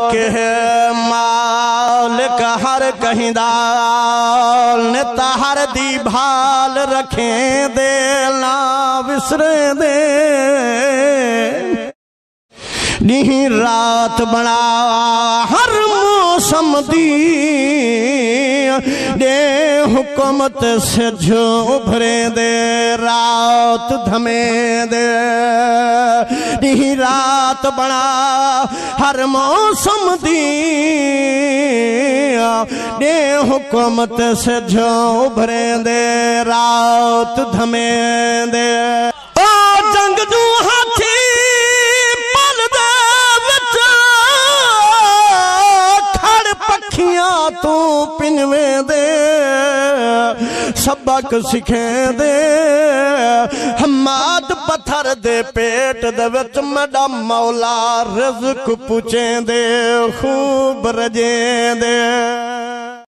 के मालिक हर कहीं दाल ने ताहर दी भाल रखें दे ना विसरे दे नी रात बना हर मौसम दी दे हुकूमत से जो भरे दे रात धमे दे नी रात बना हर मौसम दी दे हुकूमत से जो भरे दे रात धमे दे ओ जंग जू हाथी तू पिनवे दे सबक सिखे दे हमाद पत्थर दे पेट दे विच मड़ा मौला रिज़्क पुछे दे खूब रजे दे।